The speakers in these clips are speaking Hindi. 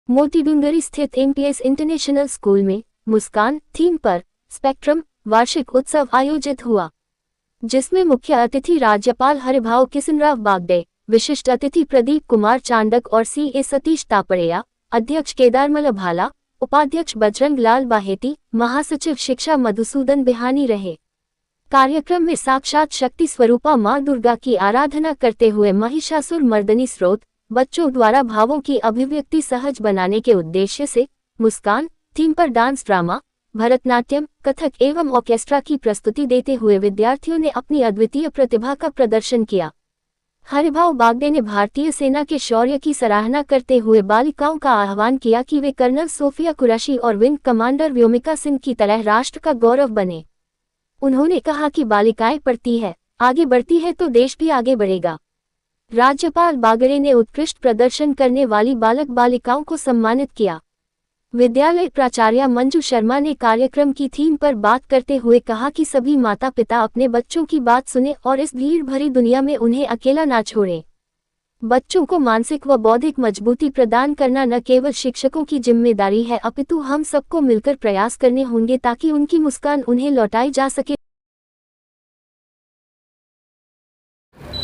मोतीडूंगरी स्थित एमपीएस इंटरनेशनल स्कूल में मुस्कान थीम पर स्पेक्ट्रम वार्षिक उत्सव आयोजित हुआ, जिसमें मुख्य अतिथि राज्यपाल हरिभाऊ किसनराव बागडे, विशिष्ट अतिथि प्रदीप कुमार चांडक और सीए सतीश तापड़िया, अध्यक्ष केदारमल भाला, उपाध्यक्ष बजरंग लाल बाहेती, महासचिव शिक्षा मधुसूदन बिहानी रहे। कार्यक्रम में साक्षात शक्ति स्वरूपा मां दुर्गा की आराधना करते हुए महिषासुर मर्दनी स्रोत बच्चों द्वारा भावों की अभिव्यक्ति सहज बनाने के उद्देश्य से मुस्कान थीम पर डांस ड्रामा, भरतनाट्यम, कथक एवं ऑर्केस्ट्रा की प्रस्तुति देते हुए विद्यार्थियों ने अपनी अद्वितीय प्रतिभा का प्रदर्शन किया। हरिभाऊ बागडे ने भारतीय सेना के शौर्य की सराहना करते हुए बालिकाओं का आह्वान किया कि वे कर्नल सोफिया कुरैशी और विंग कमांडर व्योमिका सिंह की तरह राष्ट्र का गौरव बने। उन्होंने कहा कि बालिकाएं पढ़ती है, आगे बढ़ती है तो देश भी आगे बढ़ेगा। राज्यपाल बागडे ने उत्कृष्ट प्रदर्शन करने वाली बालक बालिकाओं को सम्मानित किया। विद्यालय प्राचार्य मंजू शर्मा ने कार्यक्रम की थीम पर बात करते हुए कहा कि सभी माता पिता अपने बच्चों की बात सुने और इस भीड़ भरी दुनिया में उन्हें अकेला ना छोड़ें। बच्चों को मानसिक व बौद्धिक मजबूती प्रदान करना न केवल शिक्षकों की जिम्मेदारी है, अपितु हम सबको मिलकर प्रयास करने होंगे ताकि उनकी मुस्कान उन्हें लौटाई जा सके।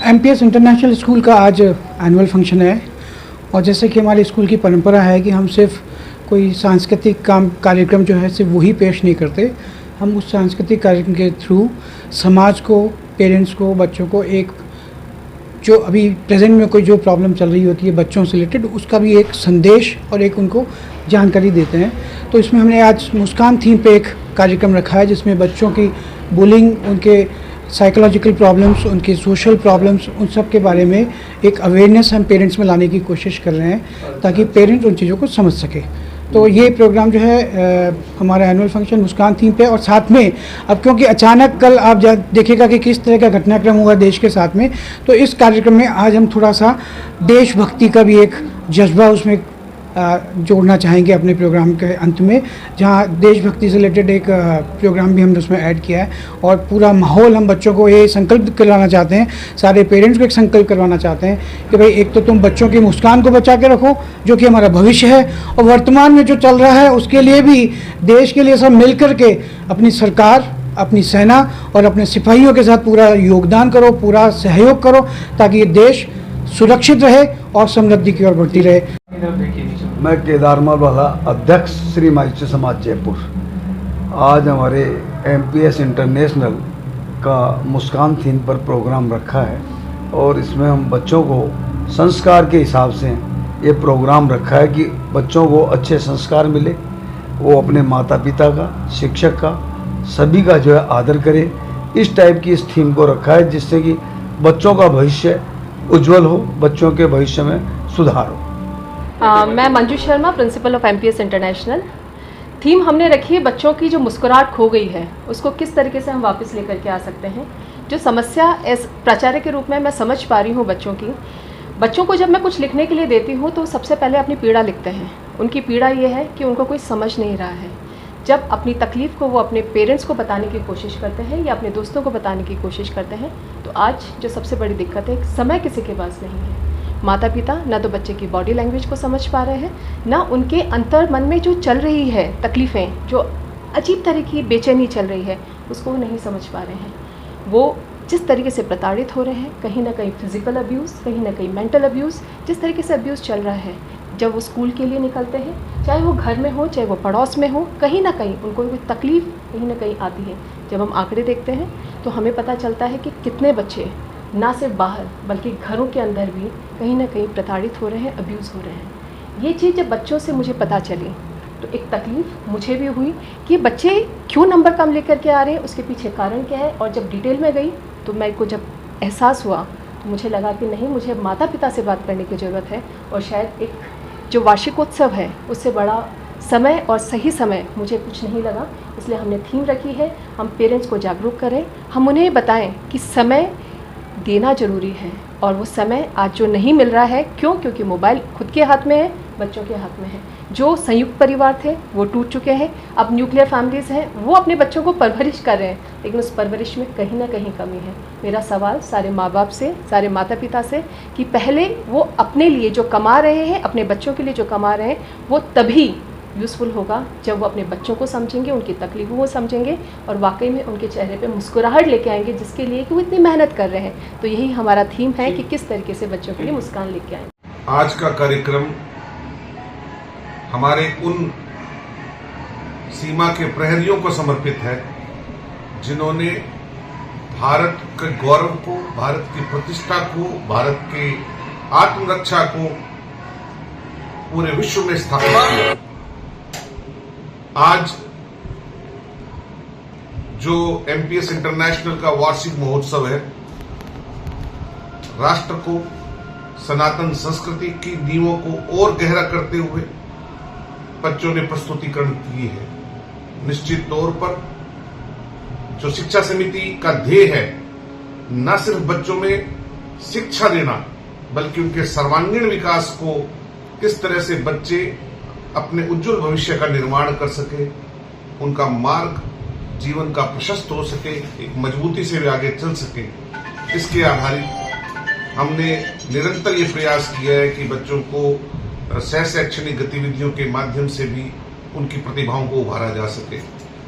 एमपीएस इंटरनेशनल स्कूल का आज एनुअल फंक्शन है और जैसे कि हमारे स्कूल की परंपरा है कि हम सिर्फ कोई सांस्कृतिक कार्यक्रम जो है सिर्फ वही पेश नहीं करते, हम उस सांस्कृतिक कार्यक्रम के थ्रू समाज को, पेरेंट्स को, बच्चों को एक जो अभी प्रेजेंट में कोई जो प्रॉब्लम चल रही होती है बच्चों से रिलेटेड, उसका भी एक संदेश और एक उनको जानकारी देते हैं। तो इसमें हमने आज मुस्कान थीम पे एक कार्यक्रम रखा है जिसमें बच्चों की बुलिंग, उनके साइकोलॉजिकल प्रॉब्लम्स, उनके सोशल प्रॉब्लम्स, उन सब के बारे में एक अवेयरनेस हम पेरेंट्स में लाने की कोशिश कर रहे हैं ताकि पेरेंट्स उन चीज़ों को समझ सके। तो ये प्रोग्राम जो है हमारा एनुअल फंक्शन मुस्कान थीम पे, और साथ में अब क्योंकि अचानक कल आप देखिएगा कि किस तरह का घटनाक्रम हुआ देश के साथ में, तो इस कार्यक्रम में आज हम थोड़ा सा देशभक्ति का भी एक जज्बा उसमें जोड़ना चाहेंगे अपने प्रोग्राम के अंत में, जहाँ देशभक्ति से रिलेटेड एक प्रोग्राम भी हमने उसमें ऐड किया है। और पूरा माहौल हम बच्चों को ये संकल्प करवाना चाहते हैं, सारे पेरेंट्स को एक संकल्प करवाना चाहते हैं कि भाई एक तो तुम बच्चों की मुस्कान को बचा के रखो जो कि हमारा भविष्य है, और वर्तमान में जो चल रहा है उसके लिए भी देश के लिए सब मिल कर के अपनी सरकार, अपनी सेना और अपने सिपाहियों के साथ पूरा योगदान करो, पूरा सहयोग करो ताकि ये देश सुरक्षित रहे और समृद्धि की ओर बढ़ती रहे। मैं केदारमल वाला, अध्यक्ष श्री माइचे समाज जयपुर। आज हमारे एमपीएस इंटरनेशनल का मुस्कान थीम पर प्रोग्राम रखा है और इसमें हम बच्चों को संस्कार के हिसाब से ये प्रोग्राम रखा है कि बच्चों को अच्छे संस्कार मिले, वो अपने माता पिता का, शिक्षक का, सभी का जो है आदर करें। इस टाइप की इस थीम को रखा है जिससे कि बच्चों का भविष्य उज्जवल हो, बच्चों के भविष्य में सुधार हो। मैं Manju Sharma, principle of MPS international. Theme हमने रखी है बच्चों की जो मुस्कुराहट खो गई है उसको किस तरीके से हम वापस लेकर के आ सकते हैं। जो समस्या एस प्राचार्य के रूप में मैं समझ पा रही हूँ बच्चों को जब मैं कुछ लिखने के लिए देती हूँ तो सबसे पहले अपनी पीड़ा लिखते हैं। उनकी पीड़ा ये है कि उनको कोई समझ नहीं रहा है। जब अपनी तकलीफ़ को वो अपने पेरेंट्स को बताने की कोशिश करते हैं या अपने दोस्तों को बताने की कोशिश करते हैं, तो आज जो सबसे बड़ी दिक्कत है, समय किसी के पास नहीं है। माता पिता ना तो बच्चे की बॉडी लैंग्वेज को समझ पा रहे हैं, ना उनके अंतर मन में जो चल रही है तकलीफ़ें, जो अजीब तरह की बेचैनी चल रही है, उसको वो नहीं समझ पा रहे हैं। वो जिस तरीके से प्रताड़ित हो रहे हैं, कहीं ना कहीं फिजिकल अब्यूज़, कहीं ना कहीं मेंटल अब्यूज़, जिस तरीके से अब्यूज़ चल रहा है, जब वो स्कूल के लिए निकलते हैं, चाहे वो घर में हो चाहे वो पड़ोस में हो, कहीं ना कहीं उनको कोई तकलीफ़ कहीं ना कहीं आती है। जब हम आंकड़े देखते हैं तो हमें पता चलता है कि कितने बच्चे ना सिर्फ बाहर बल्कि घरों के अंदर भी कहीं ना कहीं प्रताड़ित हो रहे हैं, अब्यूज़ हो रहे हैं। ये चीज़ जब बच्चों से मुझे पता चली तो एक तकलीफ़ मुझे भी हुई कि बच्चे क्यों नंबर कम लेकर के आ रहे हैं, उसके पीछे कारण क्या है। और जब डिटेल में गई तो मेरे को जब एहसास हुआ तो मुझे लगा कि नहीं, मुझे माता पिता से बात करने की ज़रूरत है। और शायद एक जो वार्षिकोत्सव है उससे बड़ा समय और सही समय मुझे कुछ नहीं लगा, इसलिए हमने थीम रखी है। हम पेरेंट्स को जागरूक करें, हम उन्हें बताएं कि समय देना ज़रूरी है और वो समय आज जो नहीं मिल रहा है, क्योंकि मोबाइल खुद के हाथ में है, बच्चों के हक में है। जो संयुक्त परिवार थे वो टूट चुके हैं, अब न्यूक्लियर फैमिलीज हैं, वो अपने बच्चों को परवरिश कर रहे हैं, लेकिन उस परवरिश में कहीं ना कहीं कमी है। मेरा सवाल सारे माँ बाप से, सारे माता पिता से कि पहले वो अपने लिए जो कमा रहे हैं, अपने बच्चों के लिए जो कमा रहे हैं, वो तभी यूज़फुल होगा जब वो अपने बच्चों को समझेंगे, उनकी तकलीफों को समझेंगे और वाकई में उनके चेहरे पे मुस्कुराहट लेके आएंगे, जिसके लिए कि वो इतनी मेहनत कर रहे हैं। तो यही हमारा थीम है कि किस तरीके से बच्चों के लिए मुस्कान लेके आएंगे। आज का कार्यक्रम हमारे उन सीमा के प्रहरियों को समर्पित है जिन्होंने भारत के गौरव को, भारत की प्रतिष्ठा को, भारत के आत्मरक्षा को पूरे विश्व में स्थापित किया। आज जो एमपीएस इंटरनेशनल का वार्षिक महोत्सव है, राष्ट्र को, सनातन संस्कृति की नींवों को और गहरा करते हुए बच्चों ने प्रस्तुतिकरण की है। निश्चित तौर पर जो शिक्षा समिति का ध्येय है, न सिर्फ बच्चों में शिक्षा देना बल्कि उनके सर्वांगीण विकास को, किस तरह से बच्चे अपने उज्जवल भविष्य का निर्माण कर सके, उनका मार्ग जीवन का प्रशस्त हो सके, एक मजबूती से वे आगे चल सके, इसके आधारित हमने निरंतर ये प्रयास किया है कि बच्चों को सह शैक्षणिक गतिविधियों के माध्यम से भी उनकी प्रतिभाओं को उभारा जा सके।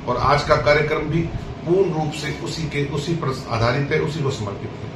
और आज का कार्यक्रम भी पूर्ण रूप से उसी पर आधारित है, उसी को समर्पित है।